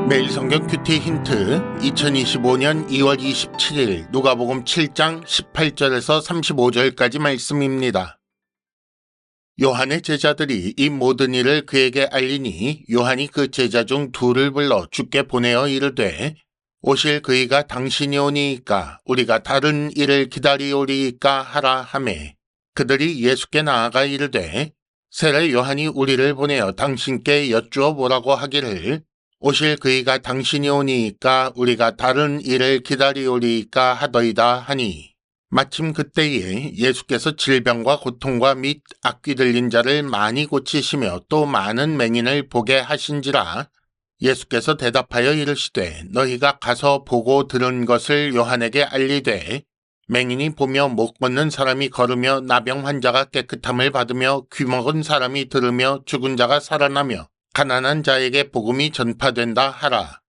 매일 성경 큐티 힌트 2025년 2월 27일 누가복음 7장 18절에서 35절까지 말씀입니다. 요한의 제자들이 이 모든 일을 그에게 알리니 요한이 그 제자 중 둘을 불러 주께 보내어 이르되 오실 그이가 당신이 오니이까 우리가 다른 일을 기다리오리이까 하라 하매 그들이 예수께 나아가 이르되 세례 요한이 우리를 보내어 당신께 여쭈어 보라고 하기를 오실 그이가 당신이 오니이까 우리가 다른 일을 기다리오리이까 하더이다 하니 마침 그때에 예수께서 질병과 고통과 및 악귀 들린 자를 많이 고치시며 또 많은 맹인을 보게 하신지라. 예수께서 대답하여 이르시되 너희가 가서 보고 들은 것을 요한에게 알리되 맹인이 보며 못 걷는 사람이 걸으며 나병 환자가 깨끗함을 받으며 귀먹은 사람이 들으며 죽은 자가 살아나며 가난한 자에게 복음이 전파된다 하라.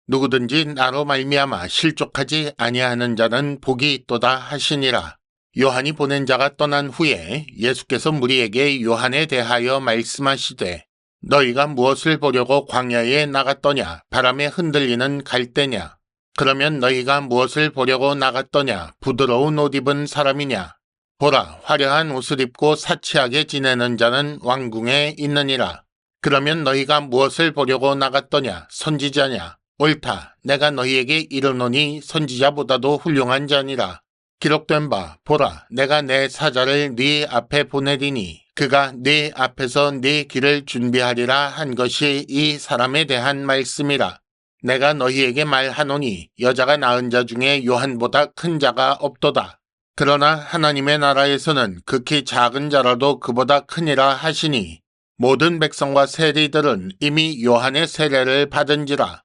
누구든지 나로 말미암아 실족하지 아니하는 자는 복이 있도다 하시니라. 요한이 보낸 자가 떠난 후에 예수께서 무리에게 요한에 대하여 말씀하시되 너희가 무엇을 보려고 광야에 나갔더냐? 바람에 흔들리는 갈대냐? 그러면 너희가 무엇을 보려고 나갔더냐? 부드러운 옷 입은 사람이냐? 보라, 화려한 옷을 입고 사치하게 지내는 자는 왕궁에 있느니라. 그러면 너희가 무엇을 보려고 나갔더냐? 선지자냐? 옳다. 내가 너희에게 이르노니 선지자보다도 훌륭한 자니라. 기록된 바 보라, 내가 내 사자를 네 앞에 보내리니 그가 네 앞에서 네 길을 준비하리라 한 것이 이 사람에 대한 말씀이라. 내가 너희에게 말하노니 여자가 낳은 자 중에 요한보다 큰 자가 없도다. 그러나 하나님의 나라에서는 극히 작은 자라도 그보다 크니라 하시니 모든 백성과 세리들은 이미 요한의 세례를 받은지라.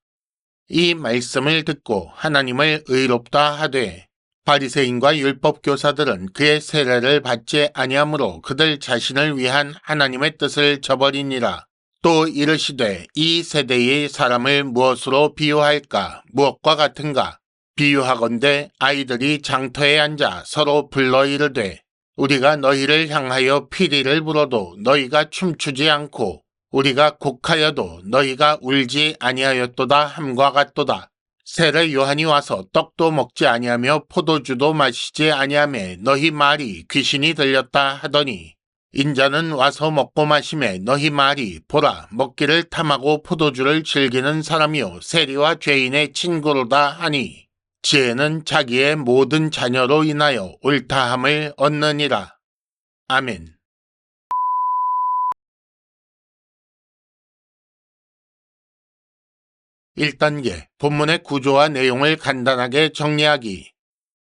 이 말씀을 듣고 하나님을 의롭다 하되 바리새인과 율법교사들은 그의 세례를 받지 아니하므로 그들 자신을 위한 하나님의 뜻을 저버리니라. 또 이르시되 이 세대의 사람을 무엇으로 비유할까? 무엇과 같은가? 비유하건대 아이들이 장터에 앉아 서로 불러 이르되 우리가 너희를 향하여 피리를 불어도 너희가 춤추지 않고 우리가 곡하여도 너희가 울지 아니하였도다 함과 같도다. 세례 요한이 와서 떡도 먹지 아니하며 포도주도 마시지 아니하며 너희 말이 귀신이 들렸다 하더니 인자는 와서 먹고 마시매 너희 말이 보라 먹기를 탐하고 포도주를 즐기는 사람이요 세리와 죄인의 친구로다 하니 지혜는 자기의 모든 자녀로 인하여 옳다함을 얻느니라. 아멘. (1단계) 본문의 구조와 내용을 간단하게 정리하기.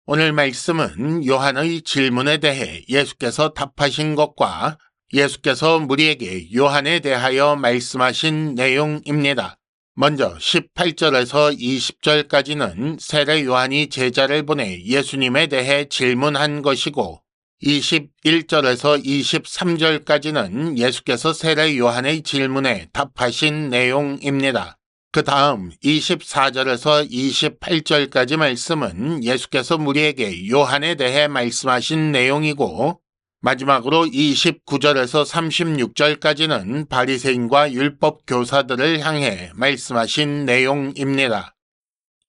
오늘 말씀은 요한의 질문에 대해 예수께서 답하신 것과 예수께서 무리에게 요한에 대하여 말씀하신 내용입니다. 먼저 18절에서 20절까지는 세례 요한이 제자를 보내 예수님에 대해 질문한 것이고 21절에서 23절까지는 예수께서 세례 요한의 질문에 답하신 내용입니다. 그 다음 24절에서 28절까지 말씀은 예수께서 무리에게 요한에 대해 말씀하신 내용이고 마지막으로 29절에서 36절까지는 바리새인과 율법 교사들을 향해 말씀하신 내용입니다.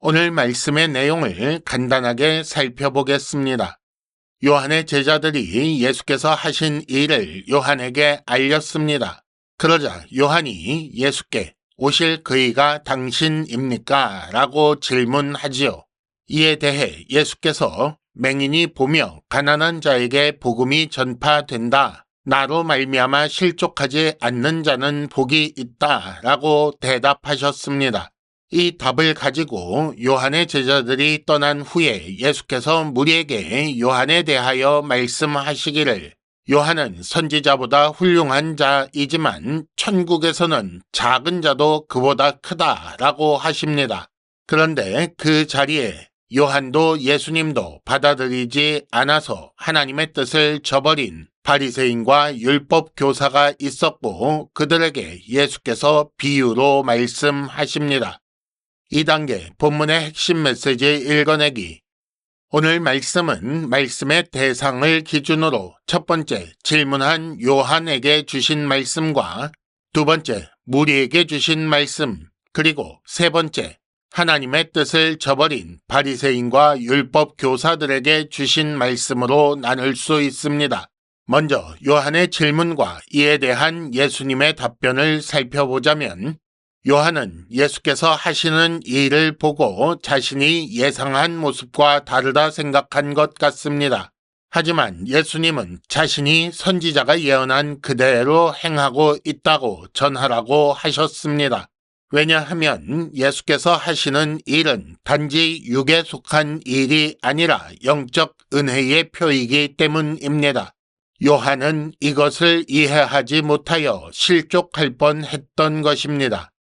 오늘 말씀의 내용을 간단하게 살펴보겠습니다. 요한의 제자들이 예수께서 하신 일을 요한에게 알렸습니다. 그러자 요한이 예수께 오실 그이가 당신입니까? 라고 질문하지요. 이에 대해 예수께서 맹인이 보며 가난한 자에게 복음이 전파된다. 나로 말미암아 실족하지 않는 자는 복이 있다. 라고 대답하셨습니다. 이 답을 가지고 요한의 제자들이 떠난 후에 예수께서 무리에게 요한에 대하여 말씀하시기를 요한은 선지자보다 훌륭한 자이지만 천국에서는 작은 자도 그보다 크다라고 하십니다. 그런데 그 자리에 요한도 예수님도 받아들이지 않아서 하나님의 뜻을 저버린 바리새인과 율법 교사가 있었고 그들에게 예수께서 비유로 말씀하십니다. 2단계 본문의 핵심 메시지 읽어내기. 오늘 말씀은 말씀의 대상을 기준으로 첫 번째 질문한 요한에게 주신 말씀과 두 번째 무리에게 주신 말씀, 그리고 세 번째, 하나님의 뜻을 저버린 바리새인과 율법 교사들에게 주신 말씀으로 나눌 수 있습니다. 먼저 요한의 질문과 이에 대한 예수님의 답변을 살펴보자면, 요한은 예수께서 하시는 일을 보고 자신이 예상한 모습과 다르다 생각한 것 같습니다. 하지만 예수님은 자신이 선지자가 예언한 그대로 행하고 있다고 전하라고 하셨습니다. 왜냐하면 예수께서 하시는 일은 단지 육에 속한 일이 아니라 영적 은혜의 표이기 때문입니다. 요한은 이것을 이해하지 못하여 실족할 뻔했던 것입니다.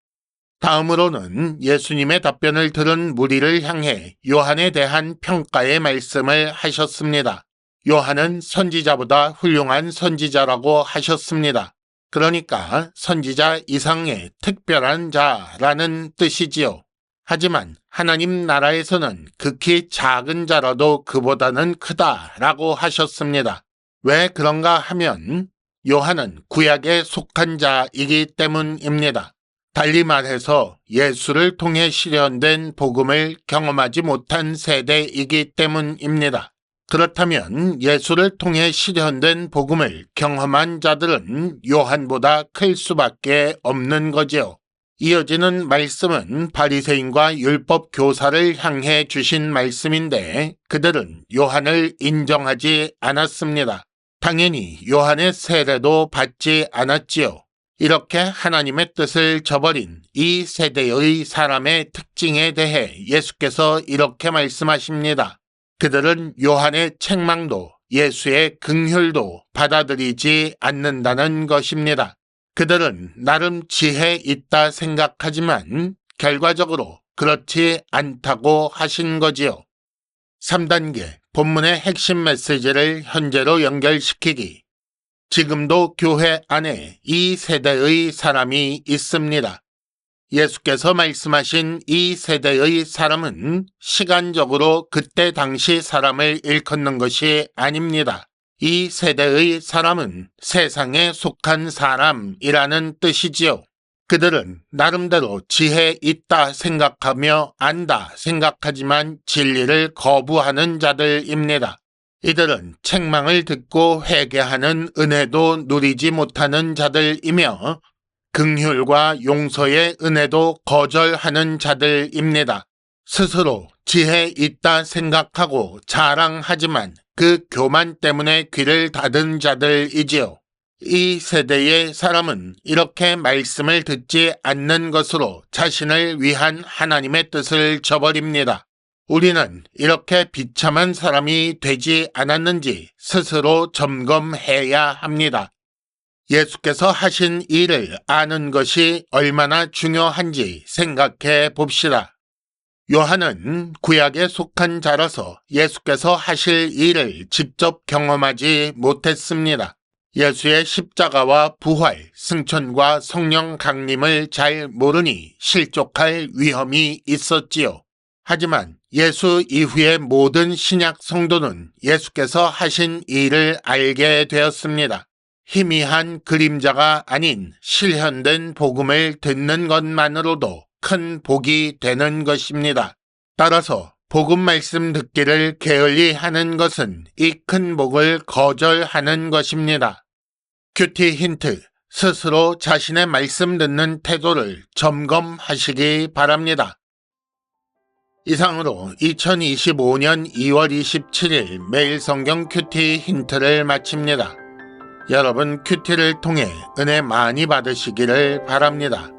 다음으로는 예수님의 답변을 들은 무리를 향해 요한에 대한 평가의 말씀을 하셨습니다. 요한은 선지자보다 훌륭한 선지자라고 하셨습니다. 그러니까 선지자 이상의 특별한 자라는 뜻이지요. 하지만 하나님 나라에서는 극히 작은 자라도 그보다는 크다라고 하셨습니다. 왜 그런가 하면 요한은 구약에 속한 자이기 때문입니다. 달리 말해서 예수를 통해 실현된 복음을 경험하지 못한 세대이기 때문입니다. 그렇다면 예수를 통해 실현된 복음을 경험한 자들은 요한보다 클 수밖에 없는 거지요. 이어지는 말씀은 바리새인과 율법 교사를 향해 주신 말씀인데 그들은 요한을 인정하지 않았습니다. 당연히 요한의 세례도 받지 않았지요. 이렇게 하나님의 뜻을 저버린 이 세대의 사람의 특징에 대해 예수께서 이렇게 말씀하십니다. 그들은 요한의 책망도 예수의 긍휼도 받아들이지 않는다는 것입니다. 그들은 나름 지혜 있다 생각하지만 결과적으로 그렇지 않다고 하신 거지요. 3단계, 본문의 핵심 메시지를 현재로 연결시키기. 지금도 교회 안에 이 세대의 사람이 있습니다. 예수께서 말씀하신 이 세대의 사람은 시간적으로 그때 당시 사람을 일컫는 것이 아닙니다. 이 세대의 사람은 세상에 속한 사람이라는 뜻이지요. 그들은 나름대로 지혜 있다 생각하며 안다 생각하지만 진리를 거부하는 자들입니다. 이들은 책망을 듣고 회개하는 은혜도 누리지 못하는 자들이며 긍휼과 용서의 은혜도 거절하는 자들입니다. 스스로 지혜 있다 생각하고 자랑하지만 그 교만 때문에 귀를 닫은 자들이지요. 이 세대의 사람은 이렇게 말씀을 듣지 않는 것으로 자신을 위한 하나님의 뜻을 저버립니다. 우리는 이렇게 비참한 사람이 되지 않았는지 스스로 점검해야 합니다. 예수께서 하신 일을 아는 것이 얼마나 중요한지 생각해 봅시다. 요한은 구약에 속한 자라서 예수께서 하실 일을 직접 경험하지 못했습니다. 예수의 십자가와 부활, 승천과 성령 강림을 잘 모르니 실족할 위험이 있었지요. 하지만 예수 이후의 모든 신약 성도는 예수께서 하신 일을 알게 되었습니다. 희미한 그림자가 아닌 실현된 복음을 듣는 것만으로도 큰 복이 되는 것입니다. 따라서 복음 말씀 듣기를 게을리 하는 것은 이 큰 복을 거절하는 것입니다. 큐티 힌트, 스스로 자신의 말씀 듣는 태도를 점검하시기 바랍니다. 이상으로 2025년 2월 27일 매일 성경 큐티 힌트를 마칩니다. 여러분 큐티를 통해 은혜 많이 받으시기를 바랍니다.